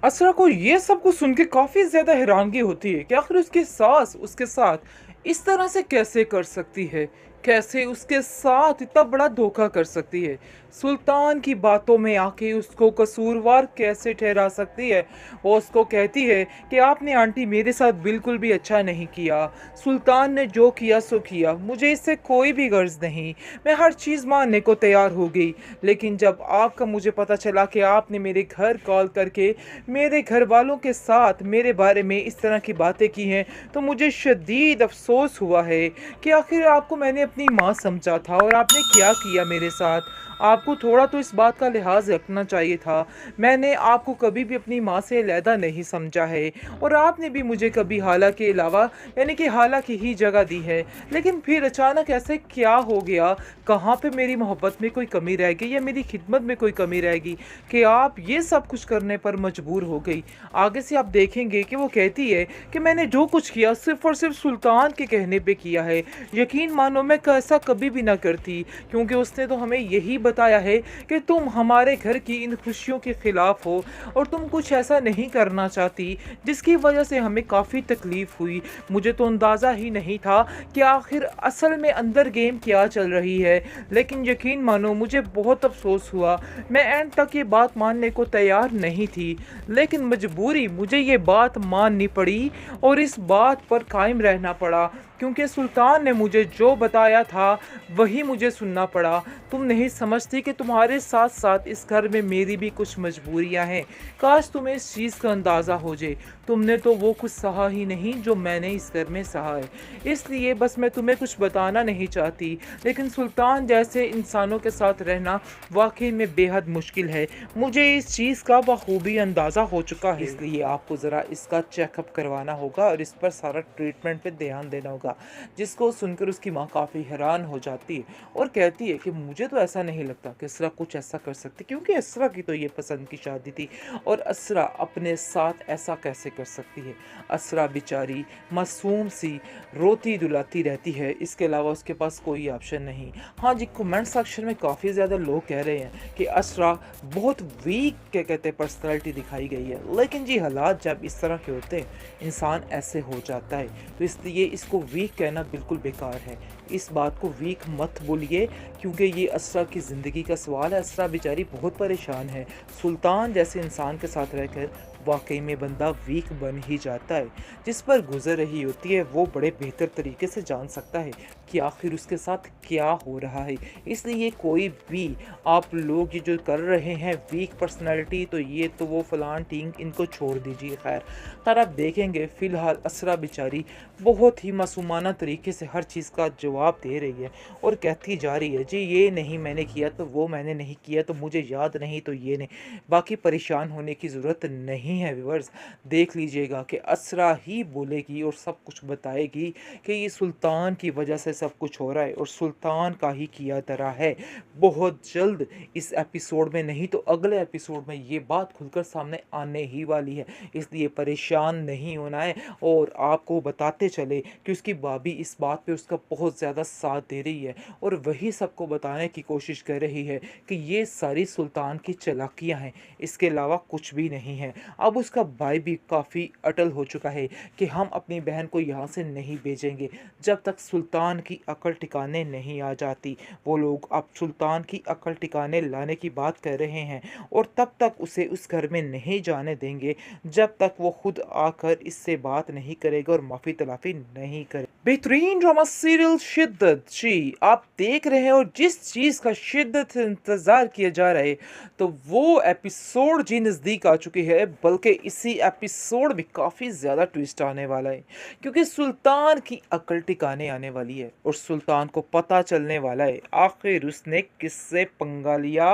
असरा को ये सब कुछ सुन के काफ़ी ज़्यादा हैरानगी होती है कि आखिर उसकी सास उसके साथ इस तरह से कैसे कर सकती है। कैसे उसके साथ इतना बड़ा धोखा कर सकती है। सुल्तान की बातों में आके उसको कसूरवार कैसे ठहरा सकती है। वो उसको कहती है कि आपने आंटी मेरे साथ बिल्कुल भी अच्छा नहीं किया। सुल्तान ने जो किया सो किया, मुझे इससे कोई भी गर्ज नहीं। मैं हर चीज़ मानने को तैयार हो गई। लेकिन जब आपका मुझे पता चला कि आपने मेरे घर कॉल करके मेरे घर वालों के साथ मेरे बारे में इस तरह की बातें की हैं, तो मुझे शदीद अफसोस हुआ है कि आखिर आपको मैंने अपनी माँ समझा था और आपने क्या किया मेरे साथ। आपको थोड़ा तो इस बात का लिहाज रखना चाहिए था। मैंने आपको कभी भी अपनी माँ से अलहदा नहीं समझा है और आपने भी मुझे कभी हाला के अलावा यानी कि हाला की ही जगह दी है। लेकिन फिर अचानक ऐसे क्या हो गया? कहाँ पे मेरी मोहब्बत में कोई कमी रह गई या मेरी खिदमत में कोई कमी रह गई कि आप ये सब कुछ करने पर मजबूर हो गई। आगे से आप देखेंगे कि वो कहती है कि मैंने जो कुछ किया सिर्फ और सिर्फ सुल्तान के कहने पे किया है। यकीन मानो मैं ऐसा कभी भी ना करती, क्योंकि उसने तो हमें यही बताया है कि तुम हमारे घर की इन खुशियों के खिलाफ हो और तुम कुछ ऐसा नहीं करना चाहती जिसकी वजह से हमें काफ़ी तकलीफ हुई। मुझे तो अंदाज़ा ही नहीं था कि आखिर असल में अंदर गेम क्या चल रही है। लेकिन यकीन मानो मुझे बहुत अफसोस हुआ। मैं एंड तक ये बात मानने को तैयार नहीं थी, लेकिन मजबूरी मुझे ये बात माननी पड़ी और इस बात पर कायम रहना पड़ा, क्योंकि सुल्तान ने मुझे जो बताया था वही मुझे सुनना पड़ा। तुम नहीं समझती कि तुम्हारे साथ साथ इस घर में मेरी भी कुछ मजबूरियां हैं। काश तुम्हें इस चीज़ का अंदाज़ा हो जाए। तुमने तो वो कुछ सहा ही नहीं जो मैंने इस घर में सहा है। इसलिए बस मैं तुम्हें कुछ बताना नहीं चाहती, लेकिन सुल्तान जैसे इंसानों के साथ रहना वाकई में बेहद मुश्किल है। मुझे इस चीज़ का बखूबी अंदाज़ा हो चुका है। इसलिए आपको ज़रा इसका चेकअप करवाना होगा और इस पर सारा ट्रीटमेंट पे ध्यान देना होगा। जिसको सुनकर उसकी माँ काफ़ी हैरान हो जाती है और कहती है कि मुझे तो ऐसा नहीं लगता कि असरा कुछ ऐसा कर सकती, क्योंकि असरा की तो ये पसंद की शादी थी और असरा अपने साथ ऐसा कैसे कर सकती है। असरा बेचारी मासूम सी रोती दुलाती रहती है, इसके अलावा उसके पास कोई ऑप्शन नहीं। हाँ जी, कमेंट सेक्शन में काफ़ी ज़्यादा लोग कह रहे हैं कि असरा बहुत वीक क्या कहते हैं पर्सनैलिटी दिखाई गई है, लेकिन जी हालात जब इस तरह के होते हैं इंसान ऐसे हो जाता है, तो इसलिए इसको वीक कहना बिल्कुल बेकार है। इस बात को वीक मत बोलिए, क्योंकि ये असरा की ज़िंदगी का सवाल है। असरा बेचारी बहुत परेशान है। सुल्तान जैसे इंसान के साथ रहकर वाकई में बंदा वीक बन ही जाता है। जिस पर गुजर रही होती है वो बड़े बेहतर तरीके से जान सकता है कि आखिर उसके साथ क्या हो रहा है। इसलिए कोई भी आप लोग ये जो कर रहे हैं वीक पर्सनालिटी, तो ये तो वो फलान टींग, इनको छोड़ दीजिए। खैर आप देखेंगे फ़िलहाल असरा बेचारी बहुत ही मासूमाना तरीके से हर चीज़ का जवाब दे रही है और कहती जा रही है, जी ये नहीं मैंने किया तो वो मैंने नहीं किया तो मुझे याद नहीं तो ये नहीं। बाकी परेशान होने की ज़रूरत नहीं है व्यूअर्स। देख लीजिएगा कि असरा ही बोलेगी और सब कुछ बताएगी कि ये सुल्तान की वजह से सब कुछ हो रहा है और सुल्तान का ही किया धरा है। बहुत जल्द इस एपिसोड में, नहीं तो अगले एपिसोड में, ये बात खुलकर सामने आने ही वाली है। इसलिए परेशान नहीं होना है और आपको बताते चले कि उसकी भाभी इस बात पे उसका बहुत ज़्यादा साथ दे रही है और वही सबको बताने की कोशिश कर रही है कि ये सारी सुल्तान की चालाकियाँ हैं, इसके अलावा कुछ भी नहीं है। अब उसका भाई भी काफ़ी अटल हो चुका है कि हम अपनी बहन को यहाँ से नहीं भेजेंगे जब तक सुल्तान की अकल ठिकाने नहीं आ जाती। वो लोग अब सुल्तान की अकल ठिकाने लाने की बात कर रहे हैं और तब तक उसे उस घर में नहीं जाने देंगे जब तक वो खुद आकर इससे बात नहीं करेगा और माफ़ी तलाफ़ी नहीं करे। बेहतरीन ड्रामा सीरियल शिद्दत जी आप देख रहे हैं और जिस चीज़ का शिद्दत से इंतज़ार किया जा रहा है, तो वो एपिसोड जी नज़दीक आ चुकी है। बल्कि इसी एपिसोड में काफ़ी ज़्यादा ट्विस्ट आने वाला है, क्योंकि सुल्तान की अकल टिकाने आने वाली है और सुल्तान को पता चलने वाला है आखिर उसने किससे पंगा लिया।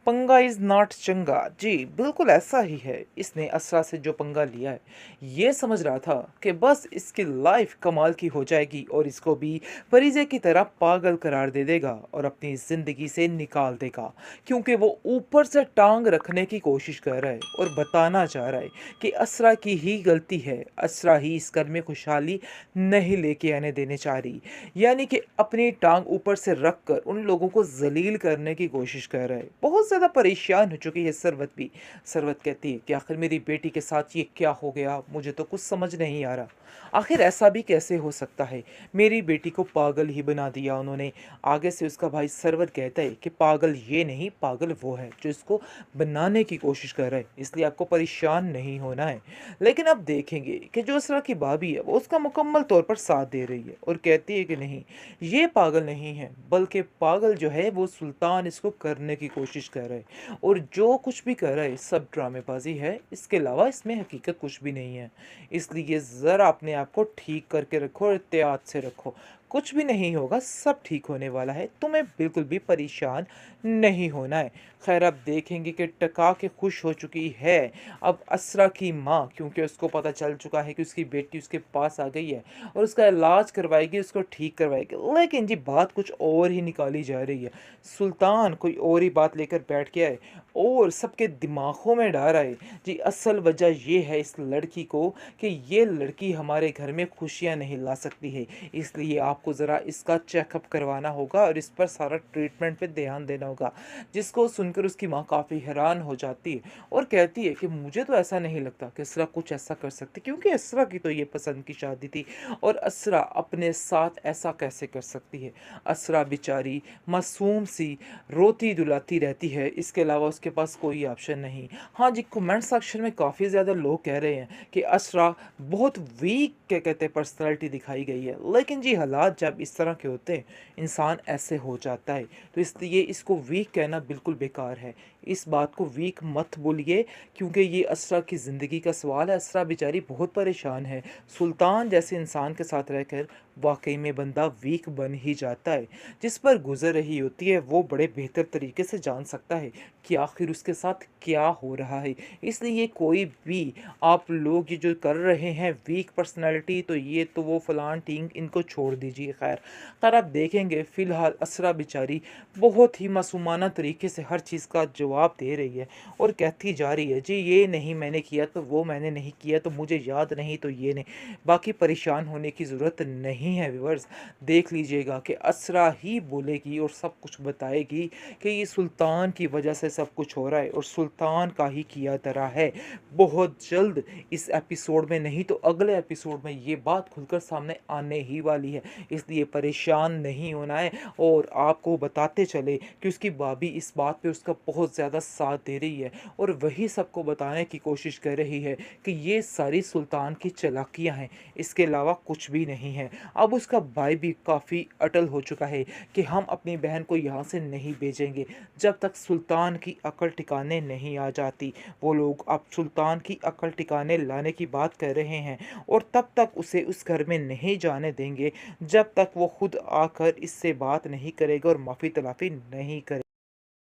पंगा इज़ नॉट चंगा, जी बिल्कुल ऐसा ही है। इसने असरा से जो पंगा लिया है, ये समझ रहा था कि बस इसकी लाइफ कमाल की हो जाएगी और इसको भी फरीजे की तरह पागल करार दे देगा और अपनी ज़िंदगी से निकाल देगा, क्योंकि वो ऊपर से टांग रखने की कोशिश कर रहा है और बताना चाह रहा है कि असरा की ही गलती है, असरा ही इस घर में खुशहाली नहीं लेके आने देने चाह रही। यानी कि अपनी टांग ऊपर से रख कर उन लोगों को जलील करने की कोशिश कर रहा है। बहुत ज़्यादा परेशान हो चुकी है सरवत भी। सरवत कहती है कि आखिर मेरी बेटी के साथ ये क्या हो गया, मुझे तो कुछ समझ नहीं आ रहा। आखिर ऐसा भी कैसे हो सकता है, मेरी बेटी को पागल ही बना दिया उन्होंने। आगे से उसका भाई सरवर कहता है कि पागल ये नहीं, पागल वो है जो इसको बनाने की कोशिश कर रहा है, इसलिए आपको परेशान नहीं होना है। लेकिन अब देखेंगे कि जो असरा की भाभी है वो उसका मुकम्मल तौर पर साथ दे रही है और कहती है कि नहीं, ये पागल नहीं है, बल्कि पागल जो है वो सुल्तान इसको करने की कोशिश कर रहा है और जो कुछ भी कर रहा है सब ड्रामेबाजी है, इसके अलावा इसमें हकीकत कुछ भी नहीं है। इसलिए ज़रा अपने आप को ठीक करके रखो और एहतियात से रखो, कुछ भी नहीं होगा, सब ठीक होने वाला है, तुम्हें बिल्कुल भी परेशान नहीं होना है। खैर अब देखेंगे कि टका के खुश हो चुकी है अब असरा की माँ, क्योंकि उसको पता चल चुका है कि उसकी बेटी उसके पास आ गई है और उसका इलाज करवाएगी, उसको ठीक करवाएगी। लेकिन जी बात कुछ और ही निकाली जा रही है, सुल्तान कोई और ही बात लेकर बैठ गया है और सबके दिमागों में डाल रहा है। जी असल वजह ये है इस लड़की को कि ये लड़की हमारे घर में खुशियाँ नहीं ला सकती है, इसलिए आपको ज़रा इसका चेकअप करवाना होगा और इस पर सारा ट्रीटमेंट पे ध्यान देना होगा। जिसको सुनकर उसकी माँ काफ़ी हैरान हो जाती है और कहती है कि मुझे तो ऐसा नहीं लगता कि असरा कुछ ऐसा कर सकती, क्योंकि असरा की तो ये पसंद की शादी थी और असरा अपने साथ ऐसा कैसे कर सकती है। असरा बेचारी मासूम सी रोती दुलाती रहती है, इसके अलावा उसके पास कोई ऑप्शन नहीं। हाँ जी, कमेंट सेक्शन में काफ़ी ज़्यादा लोग कह रहे हैं कि असरा बहुत वीक क्या कहते हैं पर्सनैलिटी दिखाई गई है, लेकिन जी हालात जब इस तरह के होते हैं इंसान ऐसे हो जाता है, तो इसलिए इसको वीक कहना बिल्कुल बेकार है। इस बात को वीक मत बोलिए, क्योंकि ये असरा की ज़िंदगी का सवाल है। असरा बेचारी बहुत परेशान है, सुल्तान जैसे इंसान के साथ रहकर वाकई में बंदा वीक बन ही जाता है। जिस पर गुजर रही होती है वो बड़े बेहतर तरीके से जान सकता है कि आखिर उसके साथ क्या हो रहा है। इसलिए कोई भी आप लोग ये जो कर रहे हैं वीक पर्सनालिटी, तो ये तो वो फलान टींग, इनको छोड़ दीजिए। खैर आप देखेंगे फ़िलहाल असरा बेचारी बहुत ही मासूमाना तरीके से हर चीज़ का जवाब दे रही है और कहती जा रही है जी ये नहीं मैंने किया, तो वो मैंने नहीं किया, तो मुझे याद नहीं, तो ये नहीं। बाकी परेशान होने की ज़रूरत नहीं है व्यूअर्स, देख लीजिएगा कि असरा ही बोलेगी और सब कुछ बताएगी कि ये सुल्तान की वजह से सब कुछ हो रहा है और सुल्तान का ही किया धरा है। बहुत जल्द इस एपिसोड में, नहीं तो अगले एपिसोड में ये बात खुलकर सामने आने ही वाली है, इसलिए परेशान नहीं होना है। और आपको बताते चले कि उसकी भाभी इस बात पे उसका बहुत ज़्यादा साथ दे रही है और वही सबको बताने की कोशिश कर रही है कि ये सारी सुल्तान की चालाकियाँ हैं, इसके अलावा कुछ भी नहीं है। अब उसका भाई भी काफ़ी अटल हो चुका है कि हम अपनी बहन को यहाँ से नहीं भेजेंगे जब तक सुल्तान की अकल ठिकाने नहीं आ जाती। वो लोग अब सुल्तान की अकल ठिकाने लाने की बात कर रहे हैं और तब तक उसे उस घर में नहीं जाने देंगे जब तक वो खुद आकर इससे बात नहीं करेगा और माफ़ी तलाफ़ी नहीं करेगा।